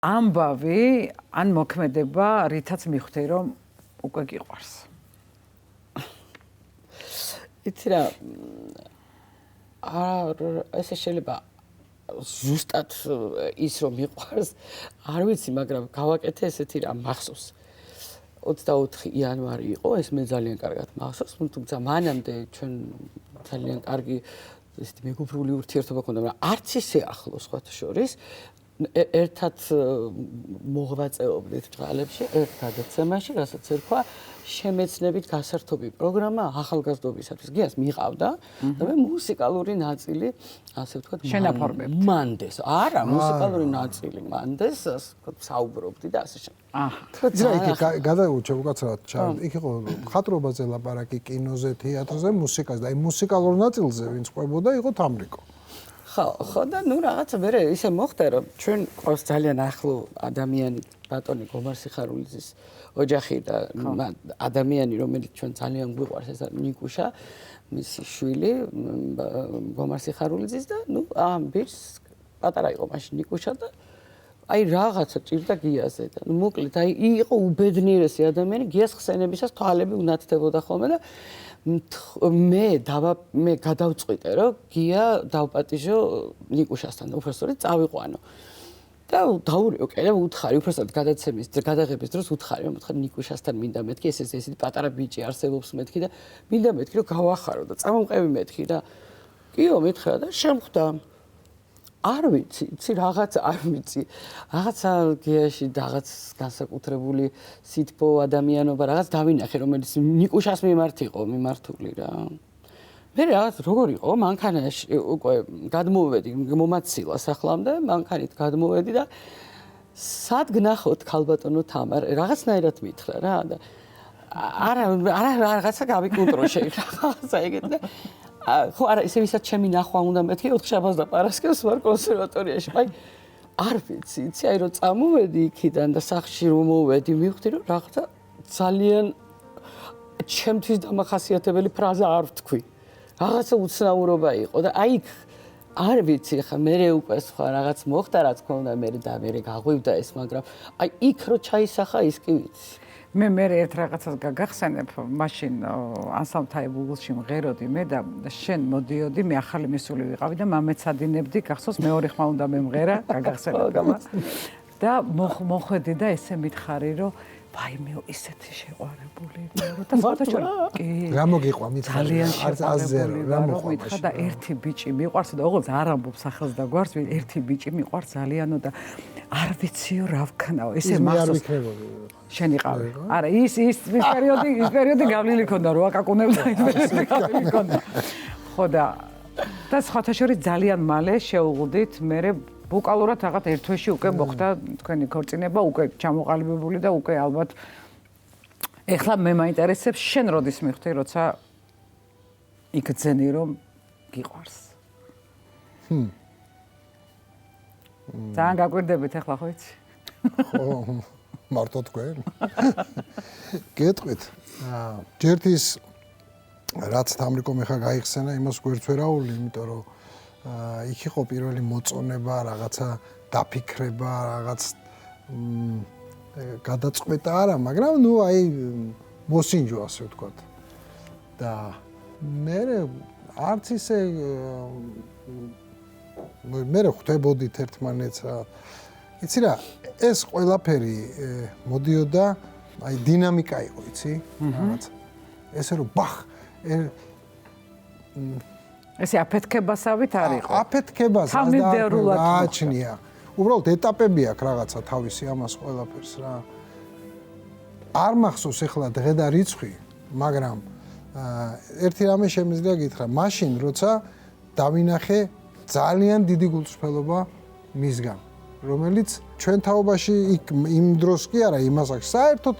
ამბავი ან მოქმედება, რითაც მიხვდე, რომ უკვე გიყვარს. იცი რა, ესე შეიძლება ზუსტად ის რომ მიყვარს, არ ვიცი, მაგრამ გავაკეთე ესეთი რა მახსოვს. 24 იანვარი იყო, ეს მე ძალიან კარგად მახსოვს, თუმცა მანამდე ჩვენ ძალიან კარგი ესეთი მეგობრული ურთიერთობა ჰქონდა, მაგრამ არც ისე ახლო სხვათა შორის. ერთად მოღვაწეობდით წყალებში, ერთ გადაცემაში, რასაც ერქვა შემეცნებით გასართობი პროგრამა ახალგაზრდობისათვის. გიას მიყავდა და მე მუსიკალური ნაწილი, ასე ვთქვათ, მანდეს. არა, მუსიკალური ნაწილი მანდეს, ასე ვთქვათ, საუბრობდი და ასე შემდეგ. ძრა იქ გადაუჩე უკაცრავად ჩავ. იქ იყო მხატვრობაზე ლაპარაკი, კინოზე, თეატრზე, მუსიკაზე და აი მუსიკალურ ნაწილზე ვინც ყვებოდა, იყო თამრიკო. ხო და ნუ რაღაცა მე ისე მოხდა რომ ჩვენ ყავს ძალიან ახლო ადამიანი ბატონი გომარ სიხარულიძის ოჯახი და ადამიანი რომელიც ჩვენ ძალიან გვიყვარს ეს ნიკუშა მისი შვილი გომარ სიხარულიძის და ნუ ამ ბიჭს პატარა იყო მაშინ ნიკუშა და აი რაღაცა ჭირდა გიაზე და ნუ მოკლედ აი იყო უბედნიერესი ადამიანი გიას ხსენებისას თვალები უნათდებოდა ხოლმე და მე გადავწყვიტე რომ გია დავპატიჟო ნიკუშასთან უბრალოდ წავიყვანო და დაურიო კელა უთხარი უბრალოდ გადაცემის გადაღების დროს უთხარი რომ უთხარი ნიკუშასთან მინდა მეთქი ესეთი პატარა ბიჭი არსებობს მეთქი და მინდა მეთქი რომ გავახარო და წამომყევი მეთქი და კიო მითხრა და შემხვდა არ ვიცი, იცი რაღაც არ ვიცი. რაღაცა გიაში რაღაც განსაკუთრებული სითბო ადამიანობა რაღაც დავინახე, რომელიც ნიკუშას მიმართ იყო მიმართული რა. მე რაღაც როგორ იყო, მანქანაში უკვე გადმოვედი, მომაცილა სახლამდე, მანქანით გადმოვედი და სად გნახოთ ქალბატონო თამარ, რაღაცნაირად მითხრა რა და არა რაღაცა გავიკუნტრო რაღაცა ეგეთ და ხო არა ისე ვისაც ჩემი ნახვა უნდა მეთქი 4 შაბათს და პარასკევს ვარ კონსერვატორიაში. აი არ ვიცი, იცი აი რომ წამოვედი იქიდან და სახლში რომ მოვედი, მივხვდი რომ რაღაცა ძალიან ჩემთვის დამახასიათებელი ფრაზა არ ვთქვი. რაღაცა უცნაურობა იყო და აი არ ვიცი, ხა მე უკვე სხვა რაღაც მოხდა რაც ქონდა მე და მე გაღვივდა ეს, მაგრამ აი იქ რო ჩაისახა ის კი ვიცი. მე ერთ რაღაცას გაგახსენებ, მაშინ ანსამბლთან ბულში მღეროდი მე და შენ მოდიოდი, მე ახალი მისული ვიყავი და მამეცადინებდი, გახსოვს მეორე ხმა უნდა მემღერა, გაგახსენებ ამას. და მოხვედი და ესე მითხარი, რომ ვაიმე ისეთი შეყვარებული ვარო და ფოტოშოპი. კი. რა მოგიყვა მითხარი? ძალიან შეყვარებული რა მოხდა და ერთი ბიჭი მიყვარს და ოღონდ არ ამბობს სახელს და გვარს, ერთი ბიჭი მიყვარს ძალიანო და არ ვიციო რა ვქნაო, ესე მახსოვს. შენ იყავი. არა, ის პერიოდი გავლილი ქონდა, რო აკაკუნებდა ის პერიოდი გავლილი ქონდა. ხო და სხვათა შორის ძალიან მალე შეუღუდით, მე ვოკალურად რაღაც ერთ თვეში უკვე მოხდა თქვენი ქორწინება, უკვე ჩამოყალიბებული და უკვე ალბათ ეხლა მე მაინტერესებს შენ როდის მიხვდი, როცა იგრძენი რომ გიყვარს. ძალიან გაგვირდებით ეხლა ხო იცი? ხო მარტო თქვენ. გეტყვით. ჯერთის რაც თამრიკომ ეხა გაიხსენა, იმას გვერდს ვერაული, იმიტომ რომ იქ იყო პირველი მოწონება, რაღაცა დაფიქრება, რაღაც გადაწყვეტა არა, მაგრამ ნუ აი მოსინჯო ასე ვთქვათ. და მე არც ისე მე ხვდებოდით ერთმანეთს რა. იცი რა, ეს ყველაფერი მოდიოდა, აი დინამიკა იყო, იცი? რაღაც. ესე რომ ბახ ესე აფეთქებასავით არ იყო. აფეთქებას გააჩნია. უბრალოდ ეტაპები აქვს რაღაცა თავისი ამას ყველაფერს რა. არ მახსოვს ეხლა დღე და რიცხვი, მაგრამ ერთი რამე შემიძლია გითხრა, მაშინ როცა დავინახე ძალიან დიდი გულწრფელობა მისგან, რომელიც ჩვენ თაობაში იმ დროს კი არა, იმას აქვს საერთოდ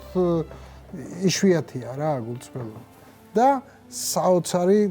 იშვიათია რა გულწრფელობა. და საოცარი